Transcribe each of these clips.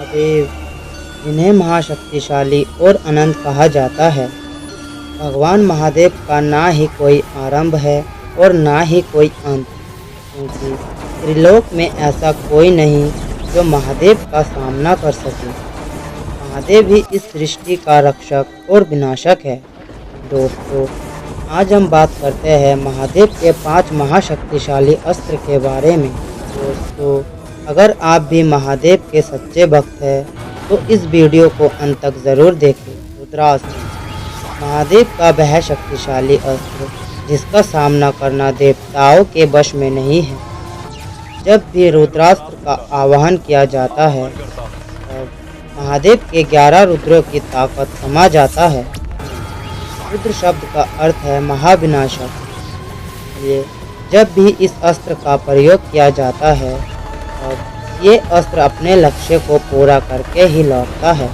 महादेव, जिन्हें महाशक्तिशाली और अनंत कहा जाता है। भगवान महादेव का ना ही कोई आरंभ है और ना ही कोई अंत, क्योंकि त्रिलोक में ऐसा कोई नहीं जो महादेव का सामना कर सके। महादेव ही इस सृष्टि का रक्षक और विनाशक है। दोस्तों, आज हम बात करते हैं महादेव के 5 महाशक्तिशाली अस्त्र के बारे में। दोस्तों, अगर आप भी महादेव के सच्चे भक्त हैं तो इस वीडियो को अंत तक ज़रूर देखें। रुद्रास्त्र महादेव का वह शक्तिशाली अस्त्र जिसका सामना करना देवताओं के वश में नहीं है। जब भी रुद्रास्त्र का आवाहन किया जाता है तब महादेव के 11 रुद्रों की ताकत समा जाता है। रुद्र शब्द का अर्थ है महाविनाशक। ये जब भी इस अस्त्र का प्रयोग किया जाता है तब ये अस्त्र अपने लक्ष्य को पूरा करके ही लौटता है।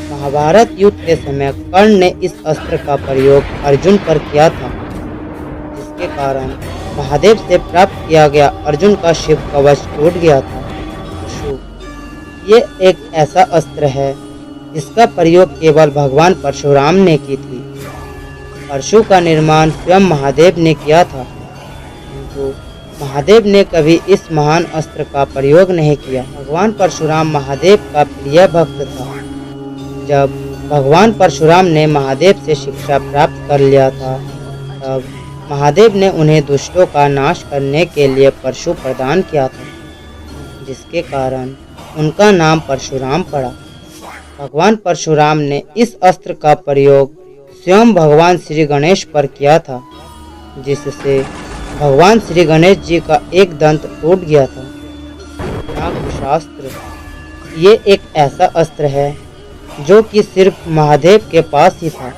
महाभारत युद्ध के समय कर्ण ने इस अस्त्र का प्रयोग अर्जुन पर किया था, जिसके कारण महादेव से प्राप्त किया गया अर्जुन का शिव कवच टूट गया था। ये एक ऐसा अस्त्र है जिसका प्रयोग केवल भगवान परशुराम ने की थी। परशु का निर्माण स्वयं महादेव ने किया था, किंतु महादेव ने कभी इस महान अस्त्र का प्रयोग नहीं किया। भगवान परशुराम महादेव का प्रिय भक्त था। जब भगवान परशुराम ने महादेव से शिक्षा प्राप्त कर लिया था तब महादेव ने उन्हें दुष्टों का नाश करने के लिए परशु प्रदान किया था, जिसके कारण उनका नाम परशुराम पड़ा। भगवान परशुराम ने इस अस्त्र का प्रयोग स्वयं भगवान श्री गणेश पर किया था, जिससे भगवान श्री गणेश जी का एक दंत टूट गया था। नागविशास्त्र ये एक ऐसा अस्त्र है जो कि सिर्फ महादेव के पास ही था।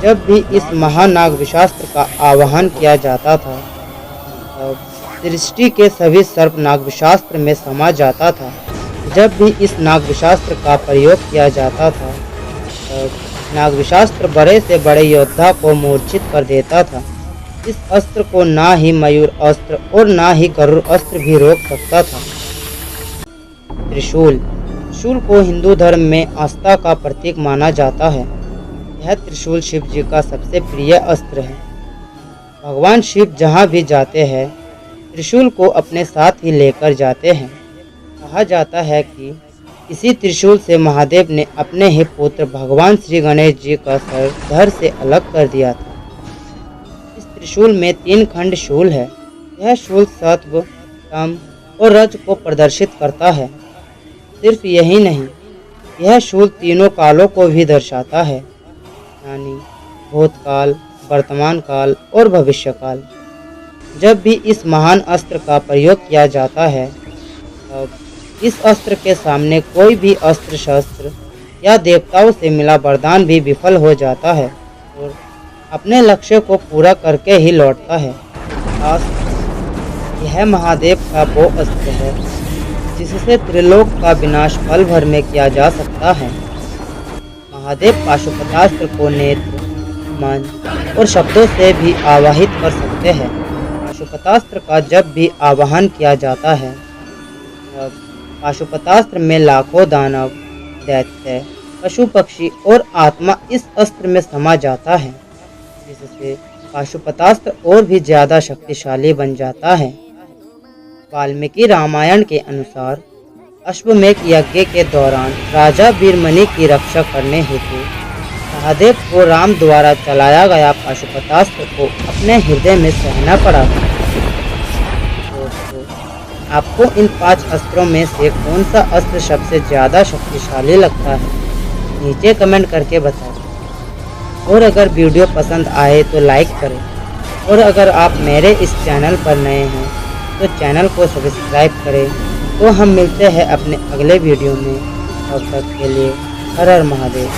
जब भी इस महानागविशास्त्र का आवाहन किया जाता था तब सृष्टि के सभी सर्प नागविशास्त्र में समा जाता था। जब भी इस नागविशास्त्र का प्रयोग किया जाता था तब नागविशास्त्र बड़े से बड़े योद्धा को मूर्छित कर देता था। इस अस्त्र को ना ही मयूर अस्त्र और ना ही गरुड़ अस्त्र भी रोक सकता था। त्रिशूल त्रिशूल को हिंदू धर्म में आस्था का प्रतीक माना जाता है। यह त्रिशूल शिव जी का सबसे प्रिय अस्त्र है। भगवान शिव जहाँ भी जाते हैं त्रिशूल को अपने साथ ही लेकर जाते हैं। कहा जाता है कि इसी त्रिशूल से महादेव ने अपने ही पुत्र भगवान श्री गणेश जी का सर धड़ से अलग कर दिया था। इस त्रिशूल में 3 खंड शूल है। यह शूल सत्व, तम और रज को प्रदर्शित करता है। सिर्फ यही नहीं, यह शूल तीनों कालों को भी दर्शाता है, यानी भूतकाल, वर्तमान काल और भविष्य काल। जब भी इस महान अस्त्र का प्रयोग किया जाता है तब इस अस्त्र के सामने कोई भी अस्त्र शस्त्र या देवताओं से मिला वरदान भी विफल हो जाता है और अपने लक्ष्य को पूरा करके ही लौटता है। यह महादेव का वो अस्त्र है जिससे त्रिलोक का विनाश पल भर में किया जा सकता है। महादेव पाशुपतास्त्र को नेत्र, मन और शब्दों से भी आवाहित कर सकते हैं। पाशुपतास्त्र का जब भी आवाहन किया जाता है तब पाशुपतास्त्र में लाखों दानव, दैत्य, पशु पक्षी और आत्मा इस अस्त्र में समा जाता है, जिससे पाशुपतास्त्र और भी ज्यादा शक्तिशाली बन जाता है। वाल्मीकि रामायण के अनुसार अश्वमेध यज्ञ के दौरान राजा वीरमणि की रक्षा करने हेतु महादेव को राम द्वारा चलाया गया पाशुपतास्त्र को अपने हृदय में सहना पड़ा। आपको इन 5 अस्त्रों में से कौन सा अस्त्र सबसे ज़्यादा शक्तिशाली लगता है? नीचे कमेंट करके बताएं। और अगर वीडियो पसंद आए तो लाइक करें, और अगर आप मेरे इस चैनल पर नए हैं तो चैनल को सब्सक्राइब करें। तो हम मिलते हैं अपने अगले वीडियो में। तब तक के लिए हर हर महादेव।